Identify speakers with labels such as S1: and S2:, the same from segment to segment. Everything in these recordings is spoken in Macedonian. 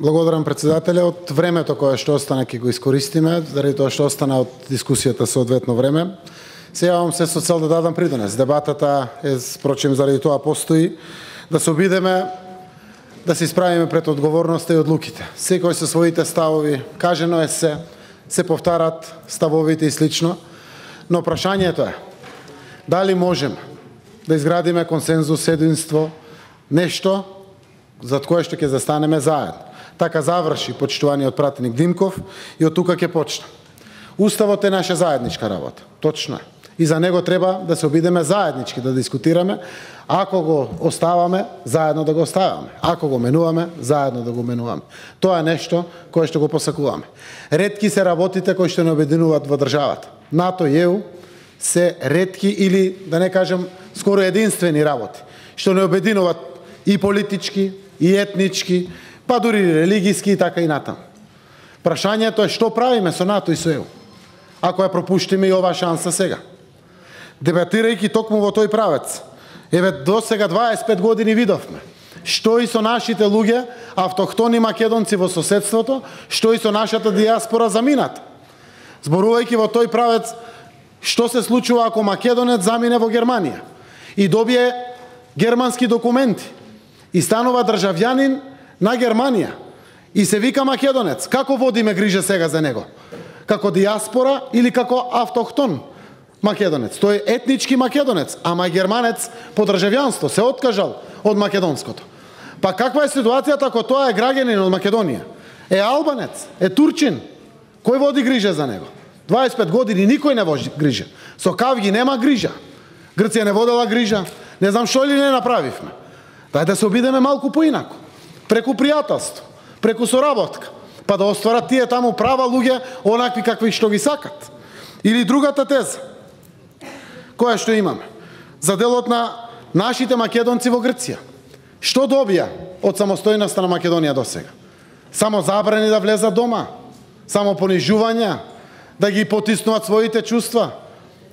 S1: Благодарам председателя. Од времето кое што остана ќе го искористиме, заради тоа што остана од дискусијата соодветно време. Се јавам се со цел да дадам придонес. Дебатата е, впрочем, заради тоа постои, да се обидеме да се исправиме пред одговорноста и одлуките. Секој со своите ставови, кажено е се повтарат ставовите и слично, но прашањето е дали можеме да изградиме консензус, единство, нешто за кое што ќе застанеме заедно. Така заврши почитуваниот пратеник Димков и од тука ќе почне. Уставот е наша заедничка работа, точно е. И за него треба да се обидеме заеднички да дискутираме. Ако го оставаме, заедно да го оставаме. Ако го менуваме, заедно да го менуваме. Тоа е нешто кое што го посакуваме. Ретки се работите кои што не обединуваат во државата. НАТО и ЕУ се ретки или, да не кажем, скоро единствени работи, што не обединуваат и политички, и етнички, па дури религијски и така и натаму. Прашањето е што правиме со НАТО и со ЕУ, ако ја пропуштиме и оваа шанса сега. Дебатирајќи токму во тој правец, еве до сега 25 години видовме што и со нашите луѓе, автохтони македонци во соседството, што и со нашата дијаспора заминат. Зборувајќи во тој правец, што се случува ако македонец замине во Германија и добие германски документи и станува државјанин на Германија и се вика македонец. Како водиме грижа сега за него? Како дијаспора или како автохтон македонец? Тој е етнички македонец, ама германец по државјанство, се откажал од македонското. Па каква е ситуацијата ако тоа е граѓанин од Македонија? Е албанец, е турчин. Кој води грижа за него? 25 години никој не води грижа. Со Кавги нема грижа. Грција не водела грижа. Не знам што ли не направивме. Дај да се обидеме малку поинако. Преку пријателство, преку соработка, па да остварат тие таму права луѓе онакви какви што ги сакат. Или другата теза, која што имаме, за делот на нашите македонци во Грција. Што добија од самостојноста на Македонија до сега? Само забрани да влезат дома, само понижувања, да ги потиснуваат своите чувства.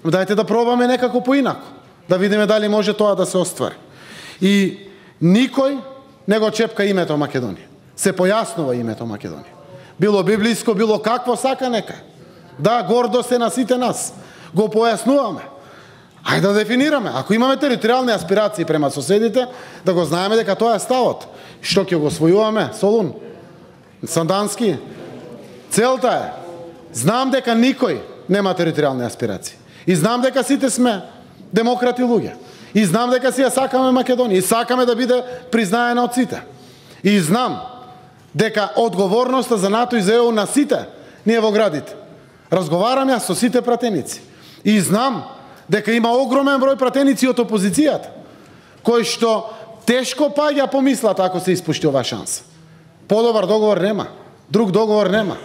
S1: Дајте да пробаме некако поинако, да видиме дали може тоа да се оствари. И никој не го чепка името Македонија. Се појаснува името Македонија. Било библиско, било какво сака нека. Да, гордост е на сите нас. Го појаснуваме. Ајде да дефинираме. Ако имаме територијални аспирации према соседите, да го знаеме дека тоа е ставот. Што ќе го освојуваме? Солун? Сандански? Целта е. Знам дека никој нема територијални аспирации. И знам дека сите сме демократи луѓе. И знам дека си ја сакаме Македонија. И сакаме да биде признаена од сите. И знам дека одговорноста за НАТО и за ЕУ на сите ние во градите. Разговарам јас со сите пратеници. И знам дека има огромен број пратеници од опозицијата, кои што тешко паѓа помислат ако се испушти оваа шанса. Подобар договор нема. Друг договор нема.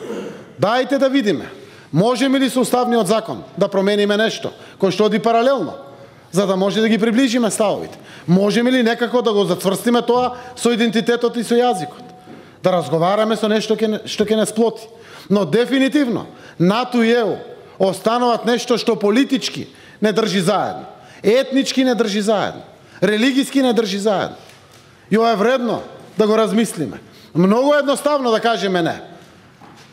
S1: Дајте да видиме. Можеме ли со уставниот закон да промениме нешто кој што оди паралелно, за да може да ги приближиме ставовите? Можеме ли некако да го зацврстиме тоа со идентитетот и со јазикот? Да разговараме со нешто што ќе не сплоти. Но дефинитивно, НАТО и ЕУ остануваат нешто што политички не држи заедно, етнички не држи заедно, религијски не држи заедно. И ова е вредно да го размислиме. Многу едноставно да кажеме не.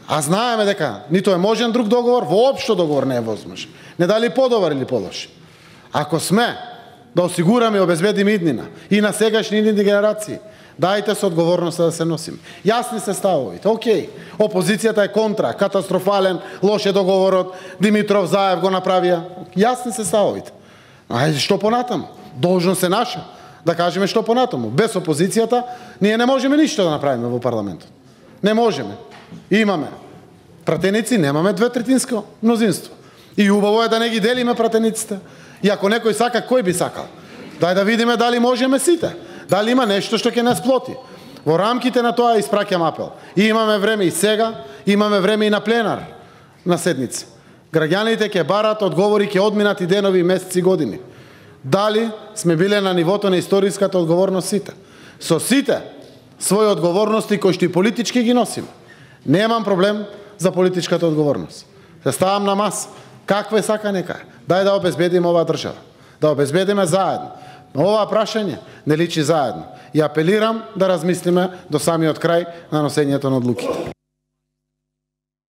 S1: А знаеме дека нито е можен друг договор, воопшто договор не е возможен. Не дали подобар или полош. Ако сме да осигураме и обезбедиме иднина и на сегашни идни генерации, дајте со одговорноста да се носиме. Јасни се ставовите. Океј, опозицијата е контра, катастрофален, лош е договорот, Димитров, Заев го направија. Јасни се ставовите. Ајде, што понатаму? Должност е наша да кажеме што понатаму. Без опозицијата ние не можеме ништо да направиме во парламентот. Не можеме. Имаме пратеници, немаме 2/3 мнозинство. И убаво е да не ги делиме пратениците. И ако некој сака, кој би сакал? Дај да видиме дали можеме сите. Дали има нешто што ќе не сплоти. Во рамките на тоа испраќам апел. И имаме време и сега, имаме време и на пленар на седница. Граѓаните ќе барат одговори, ќе одминат и денови, месеци, години. Дали сме биле на нивото на историската одговорност сите? Со сите своји одговорности кои што и политички ги носиме. Немам проблем за политичката одговорност. Се ставам на маса. Каква е сака нека? Дај да обезбедиме оваа држава. Да обезбедиме заедно. Но оваа прашање не личи заедно. И апелирам да размислиме до самиот крај на носењето на одлуките.